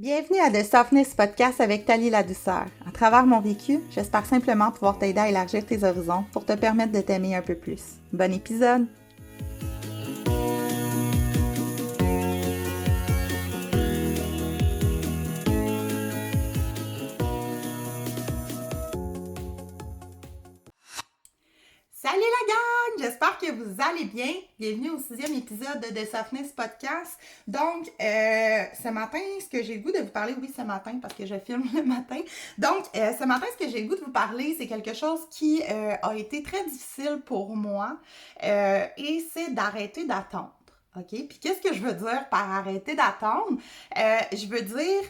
Bienvenue à The Softness Podcast avec Thalie la douceur. À travers mon vécu, j'espère simplement pouvoir t'aider à élargir tes horizons pour te permettre de t'aimer un peu plus. Bon épisode! Salut la gang! J'espère que vous allez bien. Bienvenue au 6e épisode de The Softness Podcast. Donc, ce matin, ce que j'ai le goût de vous parler, oui, ce matin, parce que je filme le matin. Donc, ce matin, ce que j'ai le goût de vous parler, c'est quelque chose qui a été très difficile pour moi et c'est d'arrêter d'attendre. OK? Puis, qu'est-ce que je veux dire par arrêter d'attendre? Je veux dire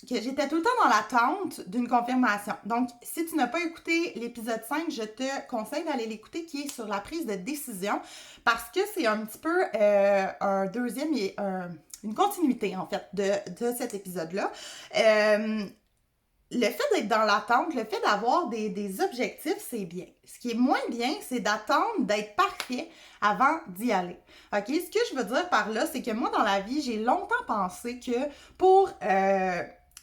que j'étais tout le temps dans l'attente d'une confirmation. Donc, si tu n'as pas écouté l'épisode 5, je te conseille d'aller l'écouter qui est sur la prise de décision parce que c'est un petit peu un deuxième et une continuité, en fait, de cet épisode-là. Le fait d'être dans l'attente, le fait d'avoir des objectifs, c'est bien. Ce qui est moins bien, c'est d'attendre d'être parfait avant d'y aller. OK? Ce que je veux dire par là, c'est que moi, dans la vie, j'ai longtemps pensé que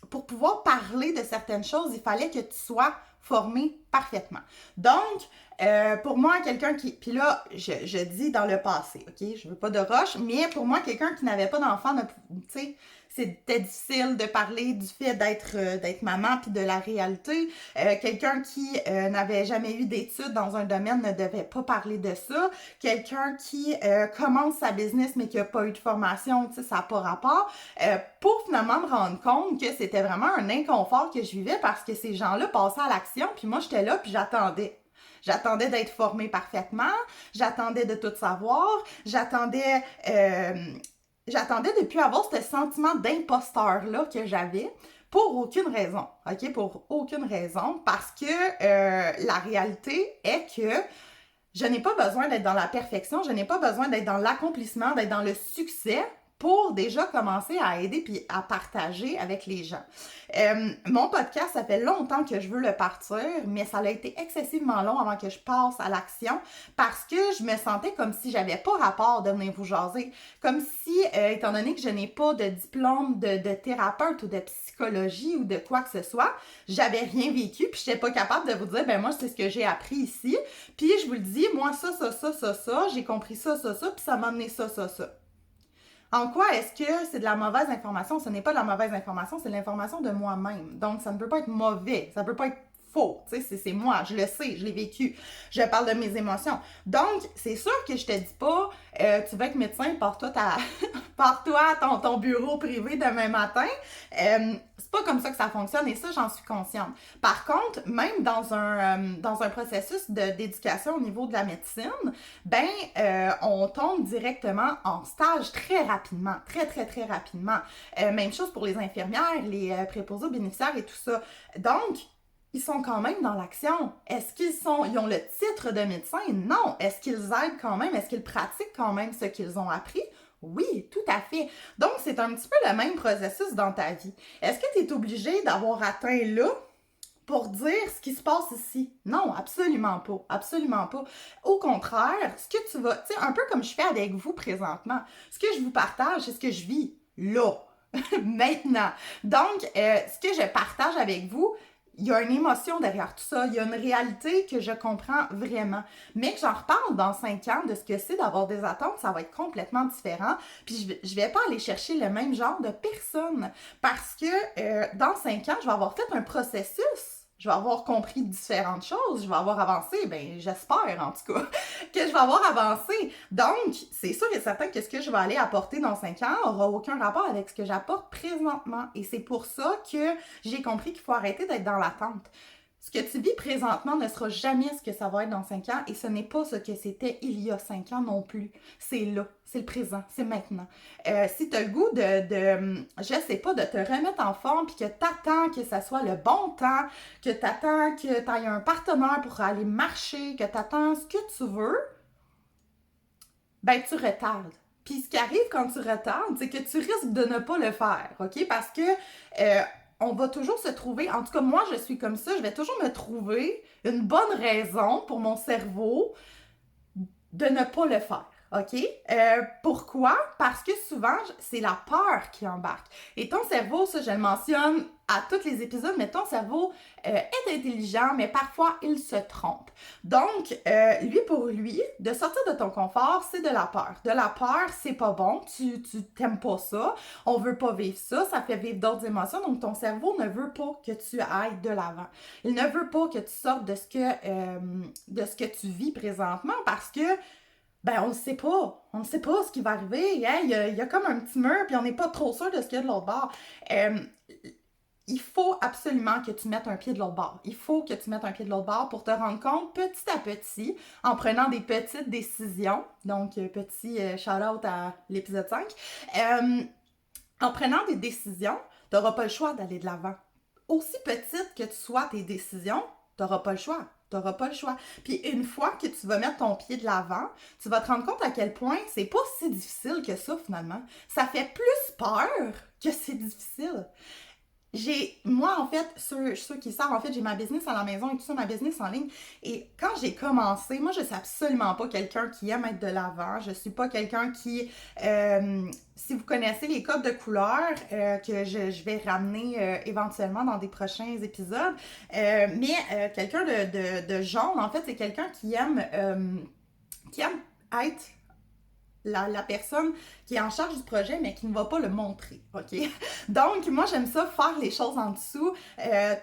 pour pouvoir parler de certaines choses, il fallait que tu sois formé parfaitement. Donc, pour moi, quelqu'un qui... Puis là, je dis dans le passé, OK? Je veux pas de roche, mais pour moi, quelqu'un qui n'avait pas d'enfant, tu sais, c'était difficile de parler du fait d'être maman puis de la réalité. Quelqu'un qui n'avait jamais eu d'études dans un domaine ne devait pas parler de ça. Quelqu'un qui commence sa business mais qui n'a pas eu de formation, tu sais, ça n'a pas rapport. Pour finalement me rendre compte que c'était vraiment un inconfort que je vivais parce que ces gens-là passaient à l'action puis moi, j'étais là puis j'attendais. J'attendais d'être formée parfaitement, j'attendais de tout savoir, j'attendais de plus avoir ce sentiment d'imposteur-là que j'avais pour aucune raison, OK? Pour aucune raison, parce que la réalité est que je n'ai pas besoin d'être dans la perfection, je n'ai pas besoin d'être dans l'accomplissement, d'être dans le succès pour déjà commencer à aider puis à partager avec les gens. Mon podcast, ça fait longtemps que je veux le partir, mais ça a été excessivement long avant que je passe à l'action parce que je me sentais comme si j'avais pas rapport de venir vous jaser. Comme si, étant donné que je n'ai pas de diplôme de thérapeute ou de psychologie ou de quoi que ce soit, j'avais rien vécu puis j'étais pas capable de vous dire, ben moi, c'est ce que j'ai appris ici. Puis je vous le dis, moi, ça, j'ai compris ça, puis ça m'a amené ça. En quoi est-ce que c'est de la mauvaise information? Ce n'est pas de la mauvaise information, c'est de l'information de moi-même. Donc, ça ne peut pas être mauvais, ça ne peut pas être faux. Tu sais, c'est moi, je le sais, je l'ai vécu. Je parle de mes émotions. Donc, c'est sûr que je te dis pas, tu vas être médecin, pars-toi à ton bureau privé demain matin. C'est pas comme ça que ça fonctionne et ça, j'en suis consciente. Par contre, même dans un processus d'éducation au niveau de la médecine, on tombe directement en stage très rapidement, très rapidement. Même chose pour les infirmières, les préposés aux bénéficiaires et tout ça. Donc, ils sont quand même dans l'action. Est-ce ils ont le titre de médecin? Non. Est-ce qu'ils aident quand même? Est-ce qu'ils pratiquent quand même ce qu'ils ont appris? Oui, tout à fait. Donc, c'est un petit peu le même processus dans ta vie. Est-ce que tu es obligé d'avoir atteint là pour dire ce qui se passe ici? Non, absolument pas. Absolument pas. Au contraire, ce que tu vas... Tu sais, un peu comme je fais avec vous présentement, ce que je vous partage, c'est ce que je vis là, maintenant. Donc, ce que je partage avec vous, il y a une émotion derrière tout ça, il y a une réalité que je comprends vraiment. Mais que j'en reparle dans 5 ans de ce que c'est d'avoir des attentes, ça va être complètement différent. Puis je vais pas aller chercher le même genre de personne. Parce que dans 5 ans, je vais avoir fait un processus. Je vais avoir compris différentes choses, je vais avoir avancé, j'espère en tout cas, que je vais avoir avancé. Donc, c'est sûr et certain que ce que je vais aller apporter dans 5 ans n'aura aucun rapport avec ce que j'apporte présentement. Et c'est pour ça que j'ai compris qu'il faut arrêter d'être dans l'attente. Ce que tu vis présentement ne sera jamais ce que ça va être dans 5 ans et ce n'est pas ce que c'était il y a 5 ans non plus. C'est là, c'est le présent, c'est maintenant. Si tu as le goût je sais pas, de te remettre en forme puis que tu attends que ça soit le bon temps, que tu attends que tu aies un partenaire pour aller marcher, que tu attends ce que tu veux, tu retardes. Puis ce qui arrive quand tu retardes, c'est que tu risques de ne pas le faire, OK? Parce que on va toujours se trouver, en tout cas moi je suis comme ça, je vais toujours me trouver une bonne raison pour mon cerveau de ne pas le faire. OK? Pourquoi? Parce que souvent, c'est la peur qui embarque. Et ton cerveau, ça, je le mentionne à tous les épisodes, mais ton cerveau est intelligent, mais parfois, il se trompe. Donc, lui, pour lui, de sortir de ton confort, c'est de la peur. De la peur, c'est pas bon, tu t'aimes pas ça, on veut pas vivre ça, ça fait vivre d'autres émotions, donc ton cerveau ne veut pas que tu ailles de l'avant. Il ne veut pas que tu sortes de ce que tu vis présentement parce que ben, on ne sait pas. On ne sait pas ce qui va arriver. Hein? Il y a comme un petit mur, puis on n'est pas trop sûr de ce qu'il y a de l'autre bord. Il faut absolument que tu mettes un pied de l'autre bord. Il faut que tu mettes un pied de l'autre bord pour te rendre compte petit à petit, en prenant des petites décisions. Donc, petit shout-out à l'épisode 5. En prenant des décisions, tu n'auras pas le choix d'aller de l'avant. Aussi petites que tu sois tes décisions, tu n'auras pas le choix. Tu n'auras pas le choix. Puis une fois que tu vas mettre ton pied de l'avant, tu vas te rendre compte à quel point c'est pas si difficile que ça finalement. Ça fait plus peur que c'est difficile. Moi, en fait, ceux qui savent, en fait, j'ai ma business à la maison et tout ça, ma business en ligne. Et quand j'ai commencé, moi, je suis absolument pas quelqu'un qui aime être de l'avant. Je suis pas quelqu'un qui, si vous connaissez les codes de couleurs, que je vais ramener éventuellement dans des prochains épisodes, mais quelqu'un de jaune, en fait, c'est quelqu'un qui aime être la personne qui est en charge du projet, mais qui ne va pas le montrer, OK? Donc, moi, j'aime ça, faire les choses en dessous,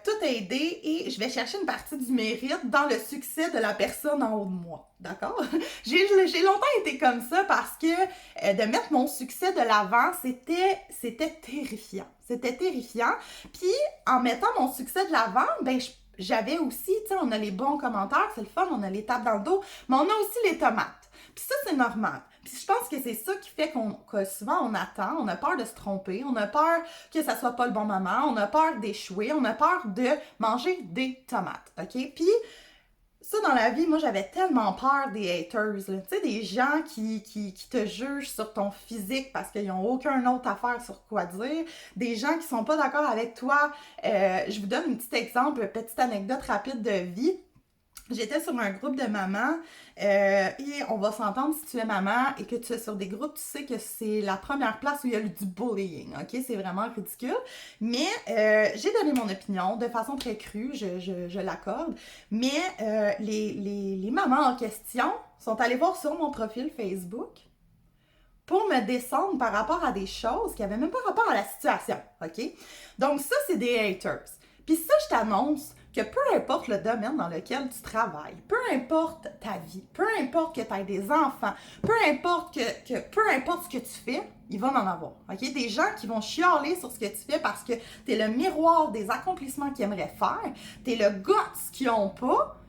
tout aider, et je vais chercher une partie du mérite dans le succès de la personne en haut de moi, d'accord? J'ai longtemps été comme ça parce que de mettre mon succès de l'avant, c'était terrifiant. C'était terrifiant. Puis, en mettant mon succès de l'avant, ben, j'avais aussi, tu sais, on a les bons commentaires, c'est le fun, on a les tapes dans le dos, mais on a aussi les tomates. Puis ça, c'est normal. Puis je pense que c'est ça qui fait que souvent on attend, on a peur de se tromper, on a peur que ça soit pas le bon moment, on a peur d'échouer, on a peur de manger des tomates, OK? Puis ça, dans la vie, moi, j'avais tellement peur des haters, là. Tu sais, des gens qui te jugent sur ton physique parce qu'ils n'ont aucun autre affaire sur quoi dire, des gens qui sont pas d'accord avec toi. Je vous donne un petit exemple, une petite anecdote rapide de vie. J'étais sur un groupe de mamans et on va s'entendre, si tu es maman et que tu es sur des groupes, tu sais que c'est la première place où il y a du bullying, ok? C'est vraiment ridicule. Mais j'ai donné mon opinion de façon très crue, je l'accorde. Mais les mamans en question sont allées voir sur mon profil Facebook pour me descendre par rapport à des choses qui n'avaient même pas rapport à la situation, ok? Donc ça, c'est des haters. Puis ça, je t'annonce que peu importe le domaine dans lequel tu travailles, peu importe ta vie, peu importe que tu aies des enfants, peu importe ce que tu fais, il va en avoir. OK? Des gens qui vont chialer sur ce que tu fais parce que tu es le miroir des accomplissements qu'ils aimeraient faire, tu es le guts qu'ils n'ont pas.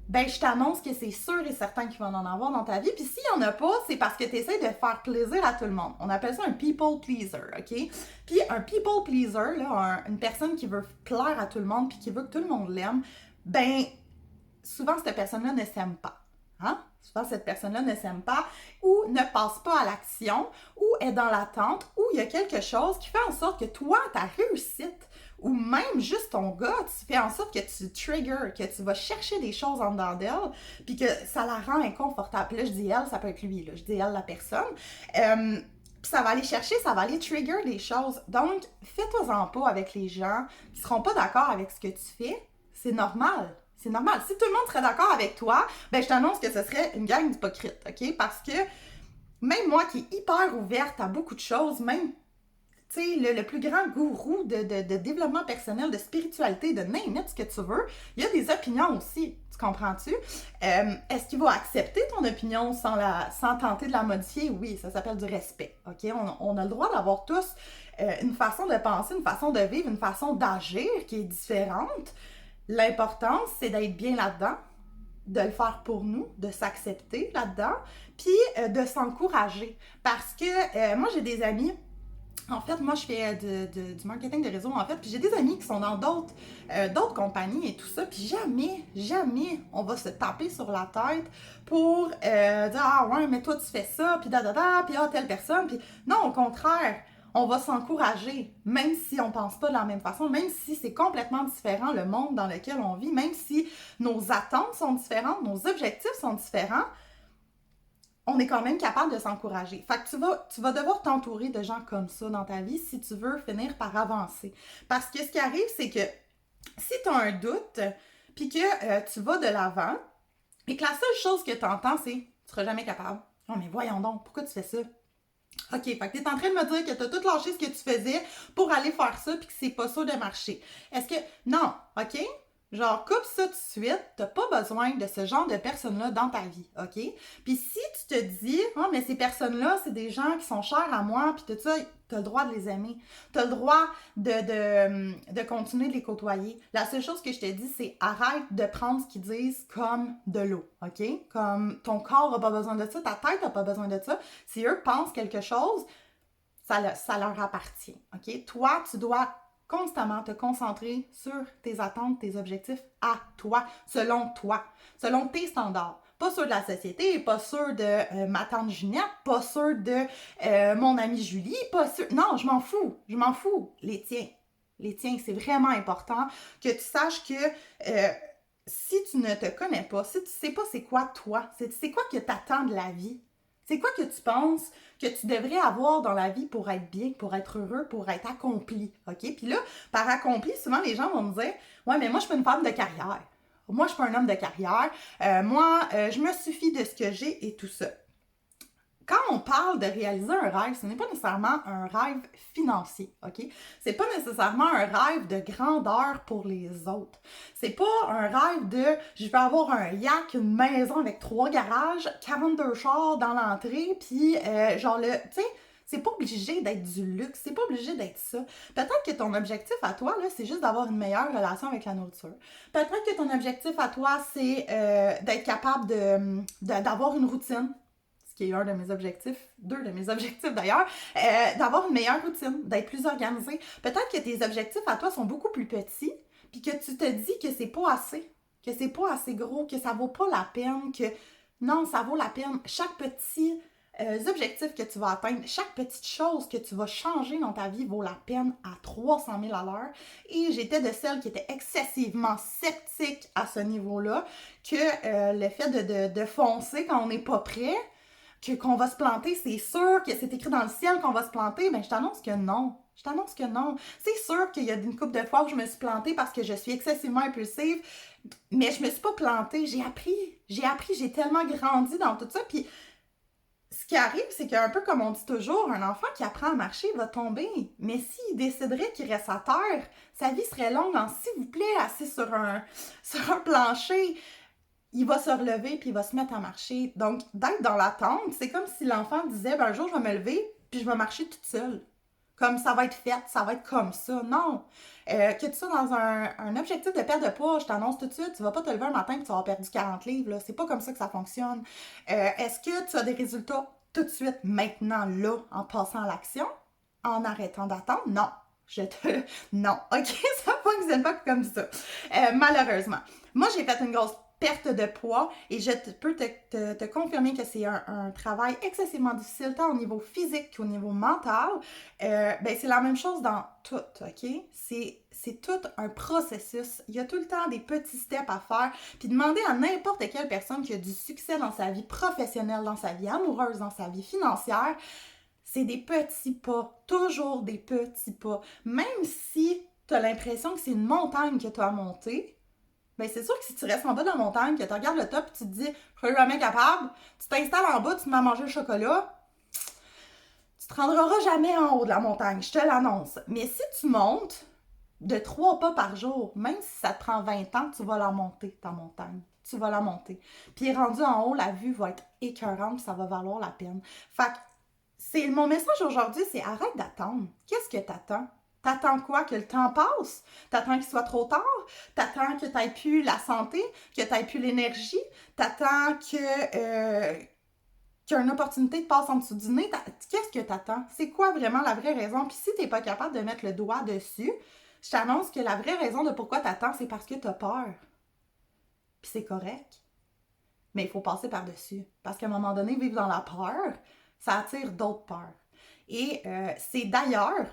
Ben, je t'annonce que c'est sûr et certain qu'il va en avoir dans ta vie. Puis s'il n'y en a pas, c'est parce que tu essaies de faire plaisir à tout le monde. On appelle ça un people pleaser, OK? Puis un people pleaser, là, une personne qui veut plaire à tout le monde puis qui veut que tout le monde l'aime, ben, souvent cette personne-là ne s'aime pas. Hein? Souvent cette personne-là ne s'aime pas ou ne passe pas à l'action ou est dans l'attente ou il y a quelque chose qui fait en sorte que toi, ta réussite ou même juste ton gars, tu fais en sorte que tu triggers, que tu vas chercher des choses en dedans d'elle, puis que ça la rend inconfortable. Puis là, je dis elle, ça peut être lui, là, je dis elle, la personne. Puis ça va aller chercher, ça va aller trigger des choses. Donc, fais-toi-en pas avec les gens qui seront pas d'accord avec ce que tu fais. C'est normal. C'est normal. Si tout le monde serait d'accord avec toi, ben je t'annonce que ce serait une gang d'hypocrites, OK? Parce que même moi qui est hyper ouverte à beaucoup de choses, même tu sais, le plus grand gourou de développement personnel, de spiritualité, de name it, ce que tu veux, il y a des opinions aussi. Tu comprends-tu? Est-ce qu'il va accepter ton opinion sans tenter de la modifier? Oui, ça s'appelle du respect. OK? On a le droit d'avoir tous une façon de penser, une façon de vivre, une façon d'agir qui est différente. L'important, c'est d'être bien là-dedans, de le faire pour nous, de s'accepter là-dedans, puis de s'encourager. Parce que moi, j'ai des amis. En fait, moi, je fais du marketing de réseau, en fait, puis j'ai des amis qui sont dans d'autres compagnies et tout ça, puis jamais on va se taper sur la tête pour dire « Ah ouais, mais toi, tu fais ça, puis puis ah, telle personne, puis... » Non, au contraire, on va s'encourager, même si on pense pas de la même façon, même si c'est complètement différent le monde dans lequel on vit, même si nos attentes sont différentes, nos objectifs sont différents, on est quand même capable de s'encourager. Fait que tu vas devoir t'entourer de gens comme ça dans ta vie si tu veux finir par avancer. Parce que ce qui arrive, c'est que si tu as un doute, puis que tu vas de l'avant, et que la seule chose que tu entends, c'est « tu seras jamais capable ». « Oh, mais voyons donc, pourquoi tu fais ça? » OK, fait que tu es en train de me dire que tu as tout lâché ce que tu faisais pour aller faire ça puis que c'est pas sûr de marcher. Est-ce que... Non, OK? Genre, coupe ça tout de suite. T'as pas besoin de ce genre de personnes-là dans ta vie, OK? Puis si tu te dis, oh, mais ces personnes-là, c'est des gens qui sont chers à moi, puis tout ça, t'as le droit de les aimer. T'as le droit de continuer de les côtoyer. La seule chose que je te dis, c'est arrête de prendre ce qu'ils disent comme de l'eau, OK? Comme ton corps n'a pas besoin de ça, ta tête n'a pas besoin de ça. Si eux pensent quelque chose, ça leur appartient, OK? Toi, tu dois constamment te concentrer sur tes attentes, tes objectifs à toi, selon tes standards. Pas ceux de la société, pas ceux de ma tante Ginette, pas ceux de mon amie Julie, pas ceux... Non, je m'en fous. Les tiens, c'est vraiment important que tu saches que si tu ne te connais pas, si tu sais pas c'est quoi toi, c'est quoi que t'attends de la vie, c'est quoi que tu penses que tu devrais avoir dans la vie pour être bien, pour être heureux, pour être accompli, OK? Puis là, par accompli, souvent les gens vont me dire « Ouais, mais moi, je suis pas une femme de carrière. Moi, je suis pas un homme de carrière. Je me suffis de ce que j'ai et tout ça. » Quand on parle de réaliser un rêve, ce n'est pas nécessairement un rêve financier, OK? C'est pas nécessairement un rêve de grandeur pour les autres. C'est pas un rêve de « je vais avoir un yacht, une maison avec 3 garages, 42 chars dans l'entrée, puis genre le... » Tu sais, c'est pas obligé d'être du luxe, c'est pas obligé d'être ça. Peut-être que ton objectif à toi, là, c'est juste d'avoir une meilleure relation avec la nourriture. Peut-être que ton objectif à toi, c'est d'être capable d'avoir une routine, qui est un de mes objectifs, 2 de mes objectifs d'ailleurs, d'avoir une meilleure routine, d'être plus organisé. Peut-être que tes objectifs à toi sont beaucoup plus petits, puis que tu te dis que c'est pas assez gros, que ça vaut pas la peine, que non, ça vaut la peine. Chaque petit objectif que tu vas atteindre, chaque petite chose que tu vas changer dans ta vie vaut la peine à 300 000 à l'heure. Et j'étais de celles qui étaient excessivement sceptiques à ce niveau-là, que le fait de foncer quand on n'est pas prêt, qu'on va se planter, c'est sûr que c'est écrit dans le ciel qu'on va se planter, mais je t'annonce que non. C'est sûr qu'il y a une couple de fois où je me suis plantée parce que je suis excessivement impulsive, mais je me suis pas plantée. J'ai appris, j'ai tellement grandi dans tout ça. Puis ce qui arrive, c'est qu'un peu comme on dit toujours, un enfant qui apprend à marcher va tomber. Mais s'il déciderait qu'il reste à terre, sa vie serait longue en s'il vous plaît, assis sur un plancher. Il va se relever puis il va se mettre à marcher. Donc, d'être dans l'attente, c'est comme si l'enfant disait, un jour, je vais me lever puis je vais marcher toute seule. Comme ça va être fait, ça va être comme ça. Non. Que tu sois dans un objectif de perte de poids, je t'annonce tout de suite, tu vas pas te lever un matin et tu vas avoir perdu 40 livres. Là. C'est pas comme ça que ça fonctionne. Est-ce que tu as des résultats tout de suite, maintenant, là, en passant à l'action, en arrêtant d'attendre? Non. Non. OK, ça fonctionne pas comme ça. Malheureusement. Moi, j'ai fait une grosse perte de poids et je peux te confirmer que c'est un travail excessivement difficile tant au niveau physique qu'au niveau mental. C'est la même chose dans tout, OK? C'est tout un processus. Il y a tout le temps des petits steps à faire. Puis demander à n'importe quelle personne qui a du succès dans sa vie professionnelle, dans sa vie amoureuse, dans sa vie financière, c'est des petits pas. Toujours des petits pas. Même si tu as l'impression que c'est une montagne que tu as à monter, ben c'est sûr que si tu restes en bas de la montagne, que tu regardes le top et tu te dis « je suis jamais capable », tu t'installes en bas, tu te mets à manger le chocolat, tu te rendras jamais en haut de la montagne, je te l'annonce. Mais si tu montes de 3 pas par jour, même si ça te prend 20 ans, tu vas la monter, ta montagne. Tu vas la monter. Puis rendu en haut, la vue va être écœurante, ça va valoir la peine. Fait que mon message aujourd'hui, c'est arrête d'attendre. Qu'est-ce que t'attends? T'attends quoi? Que le temps passe? T'attends qu'il soit trop tard? T'attends que t'aies plus la santé? Que t'aies plus l'énergie? T'attends qu'il y a une opportunité de passer en dessous du nez? Qu'est-ce que t'attends? C'est quoi vraiment la vraie raison? Puis si t'es pas capable de mettre le doigt dessus, je t'annonce que la vraie raison de pourquoi t'attends, c'est parce que t'as peur. Puis c'est correct. Mais il faut passer par-dessus. Parce qu'à un moment donné, vivre dans la peur, ça attire d'autres peurs. Et c'est d'ailleurs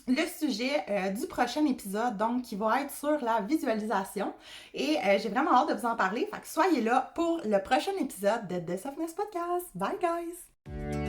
le sujet du prochain épisode, donc qui va être sur la visualisation. Et j'ai vraiment hâte de vous en parler. Fait que soyez là pour le prochain épisode de The Softness Podcast. Bye guys!